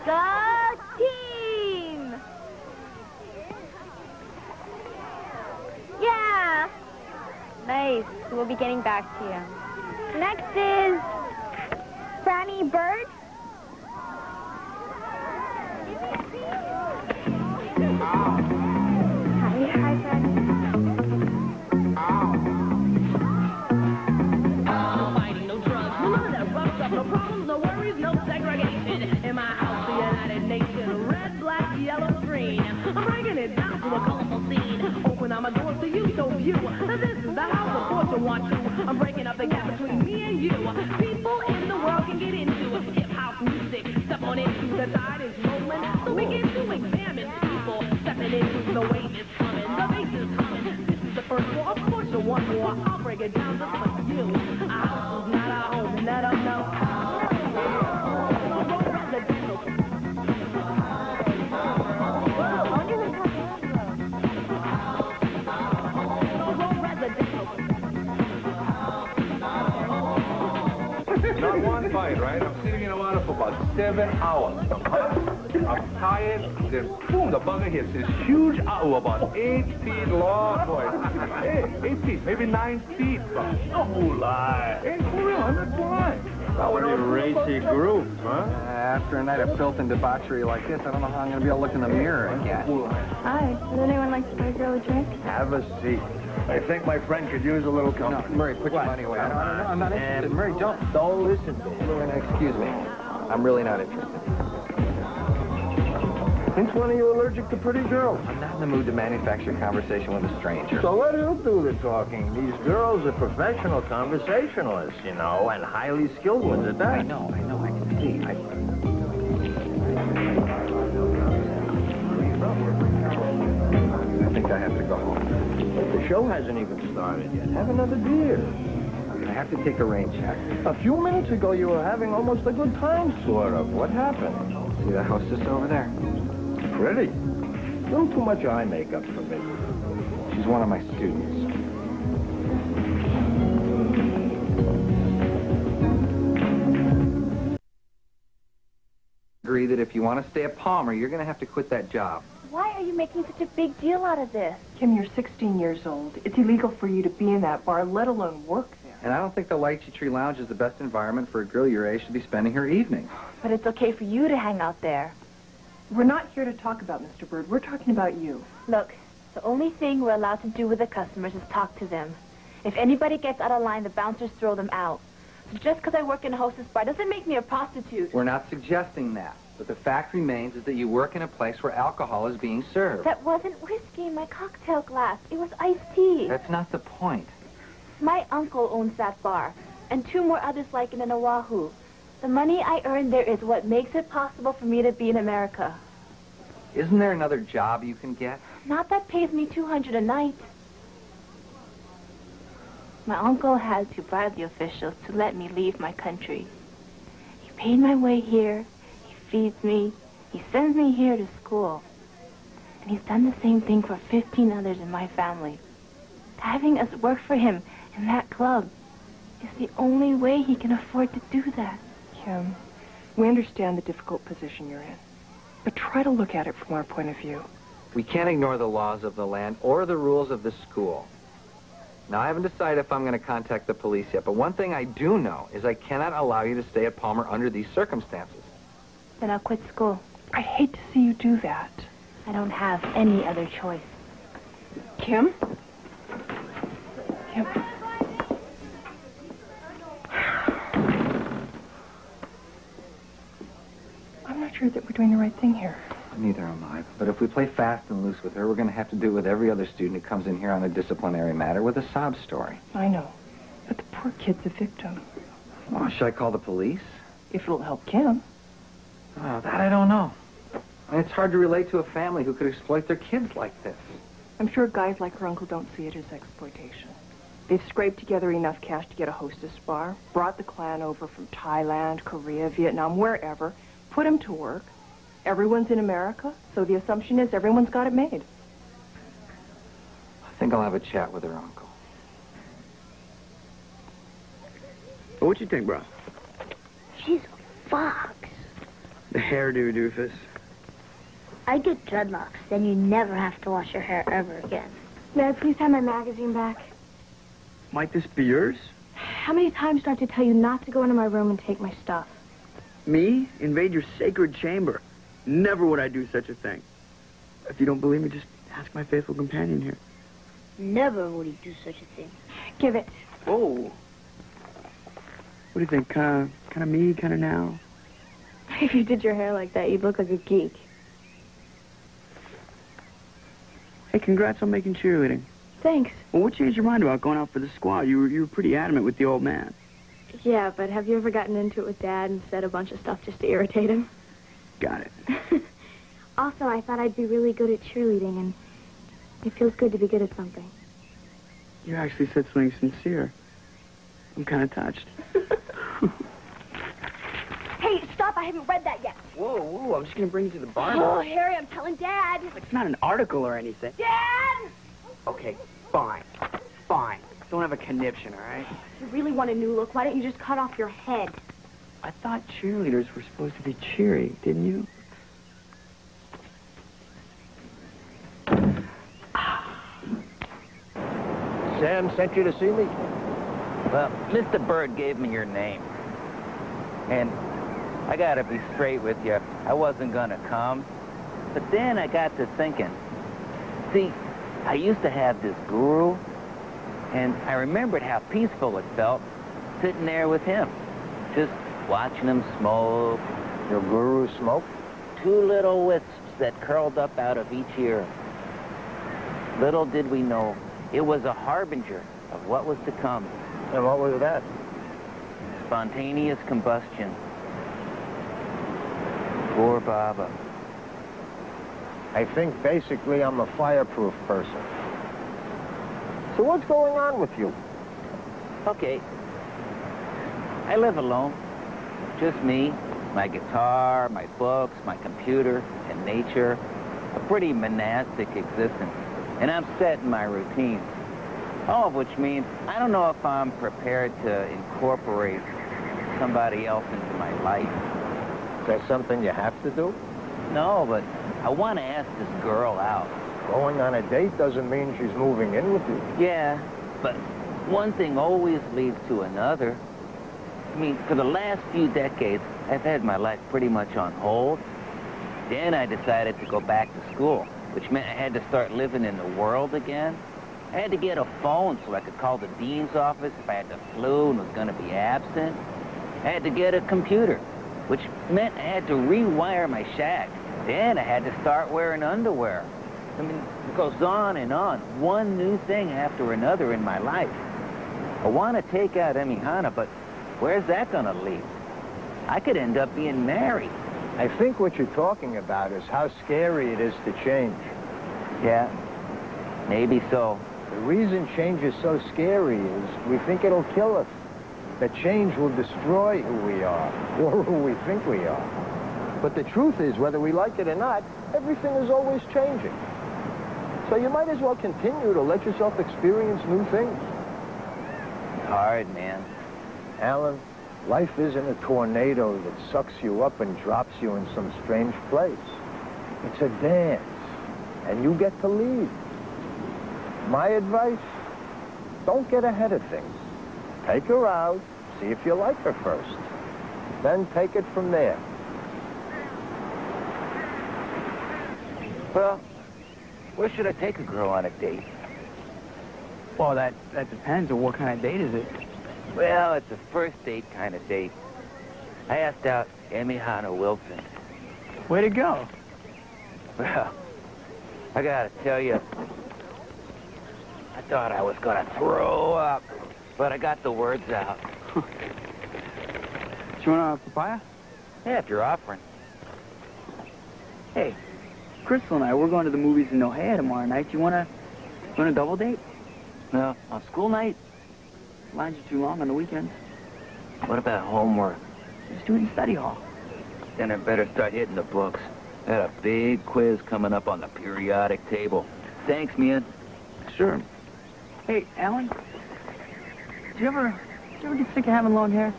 Go team! Yeah. Nice. We'll be getting back to you. Next is Franny Byrd. Hi, Franny. No fighting, no drugs, none of that rough stuff, no problems, no worries, no segregation. In my house, the United Nations, red, black, yellow, green. I'm breaking it down to a colorful scene. Open all my doors to you, so view. This is the house of fortune, want you. I'm breaking up the gap between me and you. People in the world can get into hip house music. Step on into the tide is rolling, so begin to examine people. Stepping into the wave is coming, the bass is coming. This is the first war, of course you want more. I'll break it down just for you. A house is not a home, let 'em know. Not one bite, right? I'm sitting in the water for about 7 hours. I'm tired, then boom, the bugger hits this huge owl about 8 feet long, boy. Hey, 8 feet, maybe 9 feet. No lie. Hey, for real, I'm not blind. Pretty racy group, huh? After a night of filth and debauchery like this, I don't know how I'm going to be able to look in the mirror again. Hi. Would anyone like to buy a girl a drink? Have a seat. I think my friend could use a little comfort. No, Murray, put your money away. I'm not interested. Murray, Don't listen to me. excuse me. I'm really not interested. Since when are you allergic to pretty girls? I'm not in the mood to manufacture conversation with a stranger. So let him do the talking. These girls are professional conversationalists, you know, and highly skilled ones at that. I know, I can see. I think I have to go home. The show hasn't even started yet. Have another beer. I have to take a rain check. A few minutes ago, you were having almost a good time, sort of. What happened? See the hostess over there? Pretty. A little too much eye makeup for me. She's one of my students. Agree that if you want to stay at Palmer, you're going to have to quit that job. Why are you making such a big deal out of this? Kim, you're 16 years old. It's illegal for you to be in that bar, let alone work there. And I don't think the Lychee Tree Lounge is the best environment for a girl your age to be spending her evening. But it's okay for you to hang out there. We're not here to talk about Mr. Byrd. We're talking about you. Look, the only thing we're allowed to do with the customers is talk to them. If anybody gets out of line, the bouncers throw them out. So just because I work in a hostess bar doesn't make me a prostitute. We're not suggesting that. But the fact remains is that you work in a place where alcohol is being served. That wasn't whiskey in my cocktail glass. It was iced tea. That's not the point. My uncle owns that bar, and 2 more others like it in Oahu. The money I earn there is what makes it possible for me to be in America. Isn't there another job you can get? Not that pays me $200 a night. My uncle had to bribe the officials to let me leave my country. He paid my way here. He feeds me. He sends me here to school. And he's done the same thing for 15 others in my family. Having us work for him in that club is the only way he can afford to do that. Kim, we understand the difficult position you're in. But try to look at it from our point of view. We can't ignore the laws of the land or the rules of the school. Now, I haven't decided if I'm going to contact the police yet, but one thing I do know is I cannot allow you to stay at Palmer under these circumstances. Then I'll quit school. I hate to see you do that. I don't have any other choice. Kim? Kim? I'm not sure that we're doing the right thing here. Neither am I. But if we play fast and loose with her, we're going to have to do it with every other student who comes in here on a disciplinary matter with a sob story. I know. But the poor kid's a victim. Well, should I call the police? If it'll help Kim. Oh, that I don't know. I mean, it's hard to relate to a family who could exploit their kids like this. I'm sure guys like her uncle don't see it as exploitation. They've scraped together enough cash to get a hostess bar, brought the clan over from Thailand, Korea, Vietnam, wherever, put them to work. Everyone's in America, so the assumption is everyone's got it made. I think I'll have a chat with her uncle. Well, what you think, bro? She's a fox. The hairdo, doofus. I get dreadlocks, then you never have to wash your hair ever again. May I please have my magazine back? Might this be yours? How many times do I have to tell you not to go into my room and take my stuff? Me? Invade your sacred chamber. Never would I do such a thing. If you don't believe me, just ask my faithful companion here. Never would he do such a thing. Give it. Whoa. What do you think? Kind of me, kind of now? If you did your hair like that, you'd look like a geek. Hey, congrats on making cheerleading. Thanks. Well, what changed your mind about going out for the squad? You were pretty adamant with the old man. Yeah, but have you ever gotten into it with Dad and said a bunch of stuff just to irritate him? Got it. Also, I thought I'd be really good at cheerleading, and it feels good to be good at something. You actually said something sincere. I'm kind of touched. Hey, stop. I haven't read that yet. Whoa, I'm just going to bring you to the bar. Oh, Harry, I'm telling Dad. It's not an article or anything. Dad! Okay, fine. Don't have a conniption, all right? If you really want a new look, why don't you just cut off your head? I thought cheerleaders were supposed to be cheery, didn't you? Sam sent you to see me? Well, Mr. Byrd gave me your name. And I gotta be straight with you. I wasn't gonna come. But then I got to thinking. See, I used to have this guru, and I remembered how peaceful it felt sitting there with him. Just watching him smoke. Your guru smoked? 2 little wisps that curled up out of each ear. Little did we know, it was a harbinger of what was to come. And what was that? Spontaneous combustion. Poor Baba. I think basically I'm a fireproof person. So what's going on with you? Okay. I live alone. Just me, my guitar, my books, my computer, and nature. A pretty monastic existence. And I'm set in my routines. All of which means I don't know if I'm prepared to incorporate somebody else into my life. Is that something you have to do? No, but I want to ask this girl out. Going on a date doesn't mean she's moving in with you. Yeah, but one thing always leads to another. I mean, for the last few decades, I've had my life pretty much on hold. Then I decided to go back to school, which meant I had to start living in the world again. I had to get a phone so I could call the dean's office if I had the flu and was going to be absent. I had to get a computer, which meant I had to rewire my shack. Then I had to start wearing underwear. I mean, it goes on and on. One new thing after another in my life. I want to take out Emihana, but where's that going to lead? I could end up being married. I think what you're talking about is how scary it is to change. Yeah, maybe so. The reason change is so scary is we think it'll kill us. That change will destroy who we are, or who we think we are. But the truth is, whether we like it or not, everything is always changing. So you might as well continue to let yourself experience new things. It's hard, man. Alan, life isn't a tornado that sucks you up and drops you in some strange place. It's a dance, and you get to lead. My advice, don't get ahead of things. Take her out, see if you like her first. Then take it from there. Well, where should I take a girl on a date? Well, that depends on what kind of date is it. Well, it's a first date kind of date. I asked out Emihana Wilson. Way to go. Well, I gotta tell you, I thought I was gonna throw up, but I got the words out. Do you want a papaya? Yeah, if you're offering. Hey, Crystal and I, we're going to the movies in Ohio tomorrow night. You want a double date? No, on school night? Lines are too long on the weekends. What about homework? Just do it in study hall. Then I better start hitting the books. I got a big quiz coming up on the periodic table. Thanks, man. Sure. Hey, Alan, did you ever get sick of having long hair?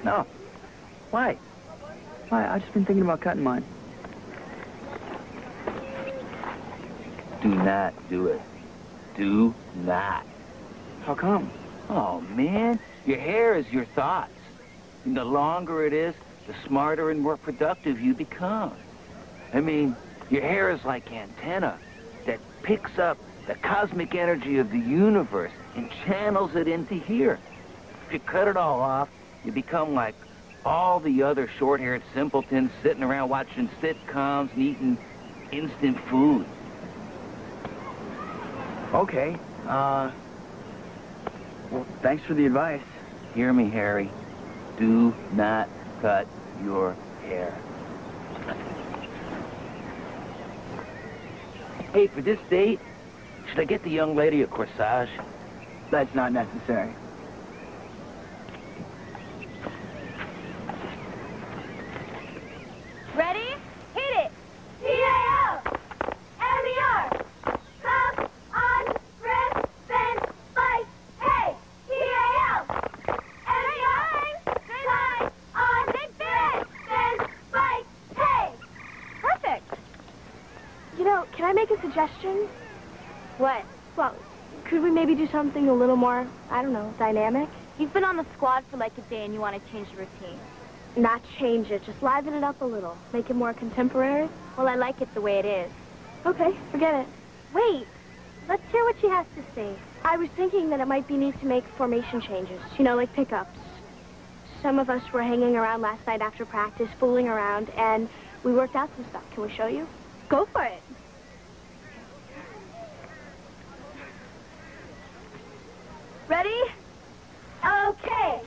No. Why? I've just been thinking about cutting mine. Do not do it. Do not. How come? Oh, man, your hair is your thoughts. And the longer it is, the smarter and more productive you become. I mean, your hair is like antenna that picks up the cosmic energy of the universe and channels it into here. If you cut it all off, you become like all the other short-haired simpletons sitting around watching sitcoms and eating instant food. Okay, well, thanks for the advice. Hear me, Harry. Do not cut your hair. Hey, for this date, should I get the young lady a corsage? That's not necessary. Ready? Hit it! T-A-O! M-E-R! Come on, rip, bend, fight, hey! T-A-O! M-E-R! Come on, rip, bend, fight, hey! Perfect! You know, can I make a suggestion? What? Well, could we maybe do something a little more, I don't know, dynamic? You've been on the squad for like a day and you want to change the routine. Not change it, just liven it up a little. Make it more contemporary. Well, I like it the way it is. Okay, forget it. Wait, let's hear what she has to say. I was thinking that it might be neat to make formation changes, you know, like pickups. Some of us were hanging around last night after practice, fooling around, and we worked out some stuff. Can we show you? Go for it. Ready? Okay.